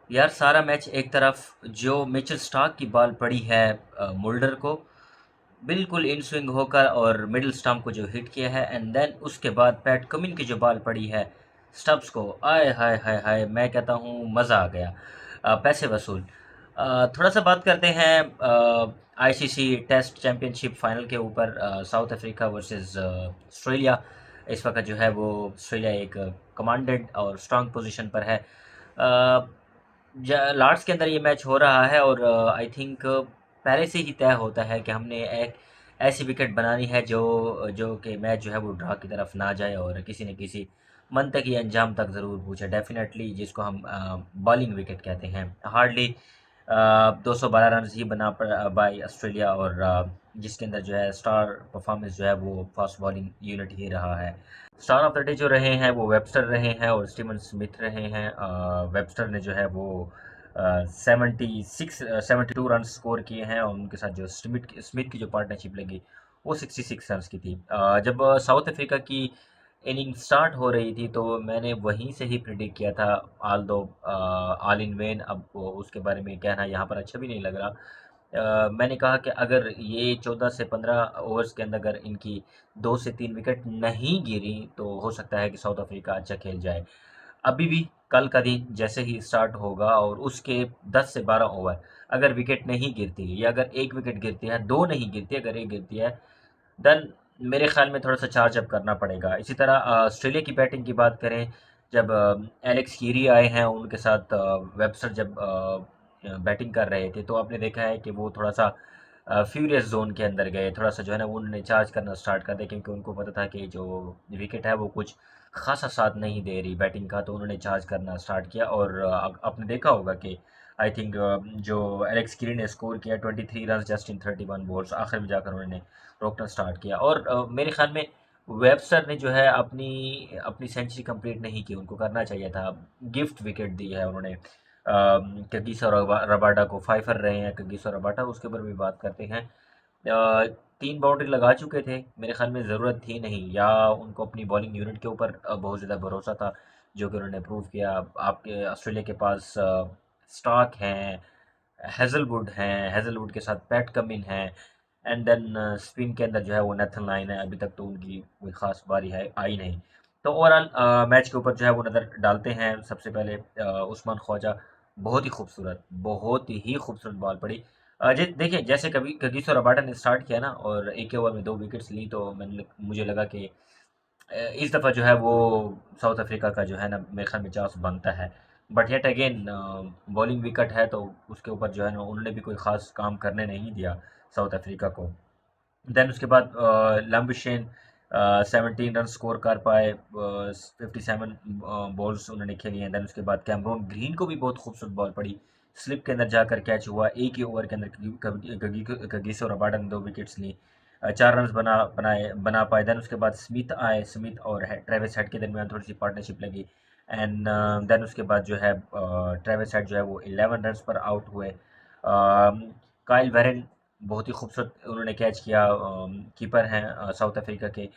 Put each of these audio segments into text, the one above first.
यार सारा मैच एक तरफ जो मिचेल स्टार्क की बॉल पड़ी है मुल्डर को बिल्कुल इन स्विंग होकर और मिडिल स्टंप को जो हिट किया है, एंड देन उसके बाद पैट कमिन की जो बॉल पड़ी है स्टब्स को, आय हाय हाय हाय, मैं कहता हूँ मज़ा आ गया। पैसे वसूल। थोड़ा सा बात करते हैं आईसीसी टेस्ट चैंपियनशिप फाइनल के ऊपर। South Africa versus Australia. इस वक्त जो है वो ऑस्ट्रेलिया एक कमांडेड और स्ट्रांग पोजीशन पर है। लॉर्ड्स के अंदर ये मैच हो रहा है और आई थिंक पहले से ही तय होता है कि हमने एक ऐसी विकेट बनानी है जो जो कि मैच जो है वो ड्रा की तरफ ना जाए और किसी न किसी मंतकी अंजाम तक ज़रूर पहुँचे। डेफिनेटली जिसको हम बॉलिंग विकेट कहते हैं। हार्डली 212 रन ही बना बाय ऑस्ट्रेलिया, और जिसके अंदर जो है स्टार परफॉर्मेंस जो है वो फास्ट बॉलिंग यूनिट ही रहा है। स्टार ऑफ द डे जो रहे हैं वो वेबस्टर रहे हैं और स्टीवन स्मिथ रहे हैं। वेबस्टर ने जो है वो 72 रन स्कोर किए हैं और उनके साथ जो स्मिथ स्मिथ की जो पार्टनरशिप लगी वो 66 रन की थी। जब साउथ अफ्रीका की इनिंग स्टार्ट हो रही थी तो मैंने वहीं से ही प्रिडिक्ट किया था, ऑल दो ऑल इन वेन। अब उसके बारे में कहना यहाँ पर अच्छा भी नहीं लग रहा। मैंने कहा कि अगर ये 14 से 15 ओवर्स के अंदर अगर इनकी 2 से 3 विकेट नहीं गिरी तो हो सकता है कि साउथ अफ्रीका अच्छा खेल जाए। अभी भी कल का दिन जैसे ही स्टार्ट होगा और उसके 10 से 12 ओवर अगर विकेट नहीं गिरती या अगर एक विकेट गिरती है, 2 नहीं गिरती, अगर एक गिरती है, देन मेरे ख्याल में थोड़ा-सा चार्ज अप करना पड़ेगा। इसी तरह ऑस्ट्रेलिया की बैटिंग की बात करें, जब एलेक्स कीरी आए हैं उनके साथ वेबस्टर जब बैटिंग कर रहे थे तो आपने देखा है कि वो थोड़ा-सा फ्यूरियस ज़ोन के अंदर गए। थोड़ा-सा जो है ना वो उन्होंने चार्ज करना स्टार्ट कर दिया क्योंकि उनको पता था कि जो विकेट है वो कुछ ख़ासा साथ नहीं दे रही बैटिंग का, तो उन्होंने चार्ज करना स्टार्ट किया और आपने देखा होगा कि आई थिंक जो एलेक्स कीरी ने स्कोर किया 23 रन्स जस्ट इन 31 बॉल्स, आखिर में जाकर उन्होंने रोकना स्टार्ट किया। और मेरे ख़्याल में वेबस्टर ने जो है अपनी अपनी सेंचुरी कंप्लीट नहीं की, उनको करना चाहिए था। गिफ्ट विकेट दी है उन्होंने कगिसो रबाडा को। फाइफर रहे हैं कगिसो रबाडा, उसके ऊपर भी बात करते हैं। 3 बाउंड्री लगा चुके थे, मेरे ख़्याल में ज़रूरत थी नहीं, या उनको अपनी बॉलिंग यूनिट के ऊपर बहुत ज़्यादा भरोसा था, जो कि उन्होंने प्रूव किया। आपके ऑस्ट्रेलिया के पास स्टार्क हैं, हेज़लवुड हैं, हेज़लवुड के साथ पैट कमिन हैं, एंड देन स्पिन के अंदर जो है वो नेथन लाइन है। अभी तक तो उनकी कोई ख़ास बारी है आई नहीं। तो ओवरऑल मैच के ऊपर जो है वो नज़र डालते हैं। सबसे पहले उस्मान ख्वाजा, बहुत ही खूबसूरत बॉल पड़ी। देखिए जैसे कभी कगिसो रबाडा ने स्टार्ट किया ना और एक ही ओवर में 2 विकेट्स ली तो मुझे लगा कि इस दफ़ा जो है वो साउथ अफ्रीका का जो है ना मेरे ख्याल में चांस बनता है। But yet again bowling wicket है तो उसके ऊपर जो है ना उन्होंने भी कोई ख़ास काम करने नहीं दिया साउथ अफ्रीका को। देन उसके बाद लम्बशेन 17 रन स्कोर कर पाए, 57 बॉल्स उन्होंने खेली हैं। देन उसके बाद कैमरून ग्रीन को भी बहुत खूबसूरत बॉल पड़ी, स्लिप के अंदर जाकर कैच हुआ एक ही ओवर के अंदर। कगिसो रबाडा ने 2 विकेट्स ली, 4 रन बना पाए। देन उसके बाद स्मिथ आए, स्मिथ और ट्रेविस हेड के दरमियान थोड़ी सी पार्टनरशिप लगी, एंड देन उसके बाद जो है ट्रेविस हेड जो है वो 11 रन पर आउट हुए। काइल वेरन बहुत ही खूबसूरत उन्होंने कैच किया, कीपर हैं साउथ अफ्रीका के।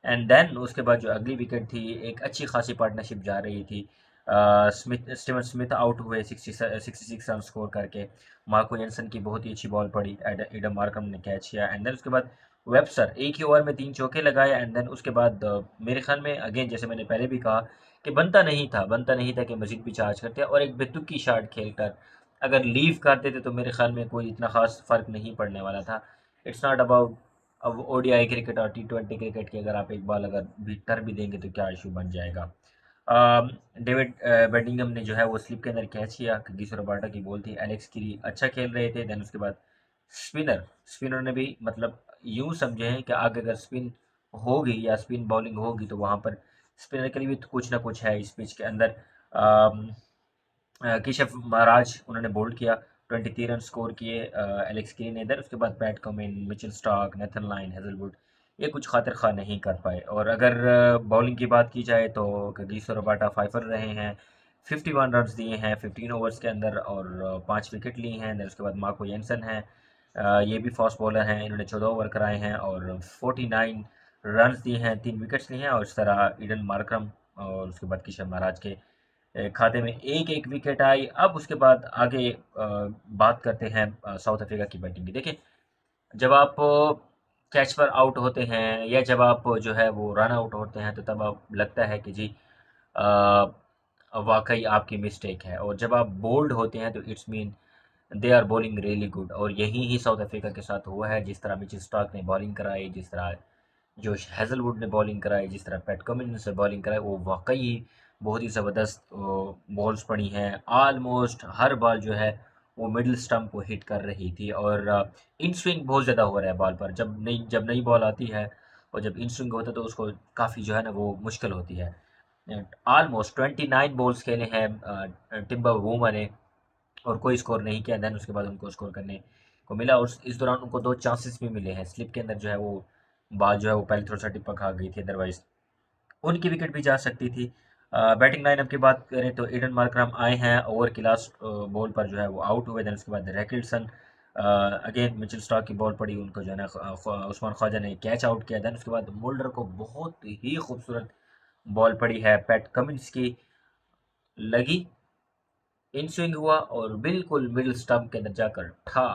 एंड देन उसके बाद जो अगली विकेट थी, एक अच्छी खासी पार्टनरशिप जा रही थी। स्टीवन स्मिथ आउट हुए 66 रन स्कोर करके। मार्को जेंसन की बहुत ही अच्छी बॉल पड़ी, एडम मार्करम ने कैच किया, एंड देन उसके बाद वेबस्टर एक ही ओवर में 3 चौके लगाए। एंड देन उसके बाद मेरे ख्याल में अगेन जैसे मैंने पहले भी कहा कि बनता नहीं था कि मजीद भी चार्ज करते और एक बेतुकी शॉट खेलकर अगर लीव कर देते तो मेरे ख्याल में कोई इतना ख़ास फ़र्क नहीं पड़ने वाला था। इट्स नॉट अबाउट अब ओडीआई क्रिकेट और टी20 क्रिकेट की, अगर आप एक बॉल अगर भी कर भी देंगे तो क्या इशू बन जाएगा। डेविड बेडिंगम ने जो है वो स्लिप के अंदर कैच किया, गिसो रबाडा की बॉल थी, एलेक्स कीरी अच्छा खेल रहे थे। देन उसके बाद स्पिनर ने भी मतलब यूँ समझें कि आगे अगर स्पिन होगी या स्पिन बॉलिंग होगी तो वहाँ पर स्पिनर के लिए भी तो कुछ ना कुछ है इस पिच के अंदर। केशव महाराज उन्होंने बोल्ड किया, 23 रन स्कोर किए एलेक्स कीरी ने। इधर उसके बाद Pat Cummins, Mitchell Starc, Nathan line, Hazlewood ये कुछ खातिर खा नहीं कर पाए। और अगर बॉलिंग की बात की जाए तो कगिसो रबाडा फाइफर रहे हैं, 51 रन्स दिए हैं 15 ओवर्स के अंदर और 5 विकेट लिए हैं। देन उसके बाद मार्को जेंसन हैं, ये भी फास्ट बॉलर हैं, इन्होंने 14 ओवर कराए हैं और 49 रन्स दिए हैं, 3 विकेट्स लिए हैं। और इस तरह ईडन मार्करम और उसके बाद केशव महाराज के खाते में एक एक विकेट आई। अब उसके बाद आगे बात करते हैं साउथ अफ्रीका की बैटिंग की। देखिए, जब आप कैच पर आउट होते हैं या जब आप जो है वो रन आउट होते हैं, तो तब आप लगता है कि जी अ, वाकई आपकी मिस्टेक है। और जब आप बोल्ड होते हैं तो it's mean they are bowling really good. और यही ही साउथ अफ्रीका के साथ हुआ है। जिस तरह मिचेल स्टार्क ने बॉलिंग कराई, जिस तरह जोश हेजलवुड ने बॉलिंग कराई, जिस तरह पैट कमिंस ने बॉलिंग कराई, वो वाकई बहुत ही ज़बरदस्त बॉल्स पड़ी हैं। ऑलमोस्ट हर बॉल जो है वो मिडिल स्टंप को हिट कर रही थी। और इन स्विंग बहुत ज़्यादा हो रहा है बॉल पर। जब नई बॉल आती है और जब इन स्विंग होता है तो उसको काफ़ी जो है ना वो मुश्किल होती है। ऑलमोस्ट 29 बॉल्स खेले हैं टिम्बर वूमा ने, और कोई स्कोर नहीं किया। देन उसके बाद उनको स्कोर करने को मिला, और इस दौरान उनको 2 चांसेस भी मिले हैं। स्लिप के अंदर जो है वो बॉल जो है वो पहले थोड़ा-सा टिप्पा खा गई थी, अदरवाइज़ उनकी विकेट भी जा सकती थी। बैटिंग लाइनअप की बात करें तो ईडन मार्करम आए हैं ओवर की लास्ट बॉल पर जो है वो आउट हुए। देन उसके बाद रैकिल्सन अगेन मिचेल स्टार्क की बॉल पड़ी, उनको जो है ना उस्मान ख्वाजा ने कैच आउट किया। देन उसके बाद मुल्डर को बहुत ही खूबसूरत बॉल पड़ी है, पैट कमिंस की लगी, इन स्विंग हुआ और बिल्कुल मिडिल स्टंप के अंदर जाकर ठा।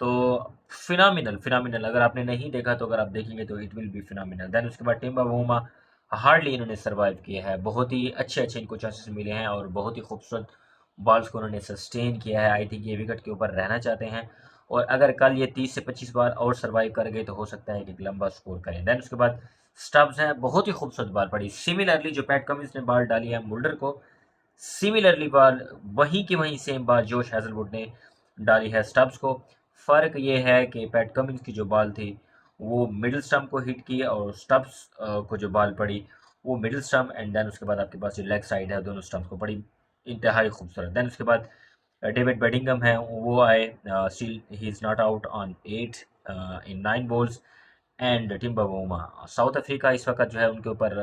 तो फिनोमिनल फिनोमिनल, अगर आपने नहीं देखा तो अगर आप देखेंगे तो it will be phenomenal. Then उसके बाद टिम्बा वूमा हार्डली इन्होंने सरवाइव किया है। बहुत ही अच्छे अच्छे इनको चांसेस मिले हैं और बहुत ही खूबसूरत बॉल्स को उन्होंने सस्टेन किया है। आई थिंक ये विकेट के ऊपर रहना चाहते हैं, और अगर कल ये 30 से 25 बार और सर्वाइव कर गए तो हो सकता है कि एक लंबा स्कोर करें। देन उसके बाद स्टब्स हैं, बहुत ही खूबसूरत बॉल पड़ी। सिमिलरली जो पैट कमिंस ने बॉल डाली है मुल्डर को, सिमिलरली बॉल वहीं की वहीं सेम बॉल जोश हैजलवुड ने डाली है स्टब्स को। फ़र्क ये है कि पैट कमिंस की जो बॉल थी वो मिडिल स्टंप को हिट की, और स्टब्स को जो बॉल पड़ी वो मिडिल स्टंप एंड देन उसके बाद आपके पास जो लेग साइड है दोनों स्टंप्स को पड़ी। इंतहाई खूबसूरत। देन उसके बाद डेविड बेडिंगम है वो आए, still he is not out on 8 in 9 balls. And टिम्बर वूमा, साउथ अफ्रीका इस वक्त जो है उनके ऊपर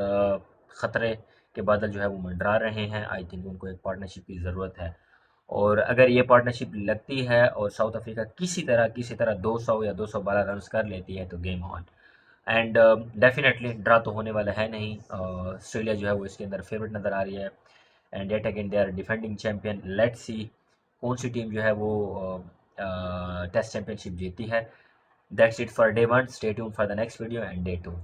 ख़तरे के बादल जो है वो मंडरा रहे हैं। आई थिंक उनको एक पार्टनरशिप की ज़रूरत है, और अगर ये पार्टनरशिप लगती है और साउथ अफ्रीका किसी तरह 200 या 212 रन्स कर लेती है तो game on. And definitely draw तो होने वाला है नहीं। ऑस्ट्रेलिया जो है वो इसके अंदर फेवरेट नज़र आ रही है, and yet again they are defending champion. Let's see कौन सी टीम जो है वो टेस्ट चैंपियनशिप जीतती है। That's it for day 1. Stay tuned for the next video and day 2.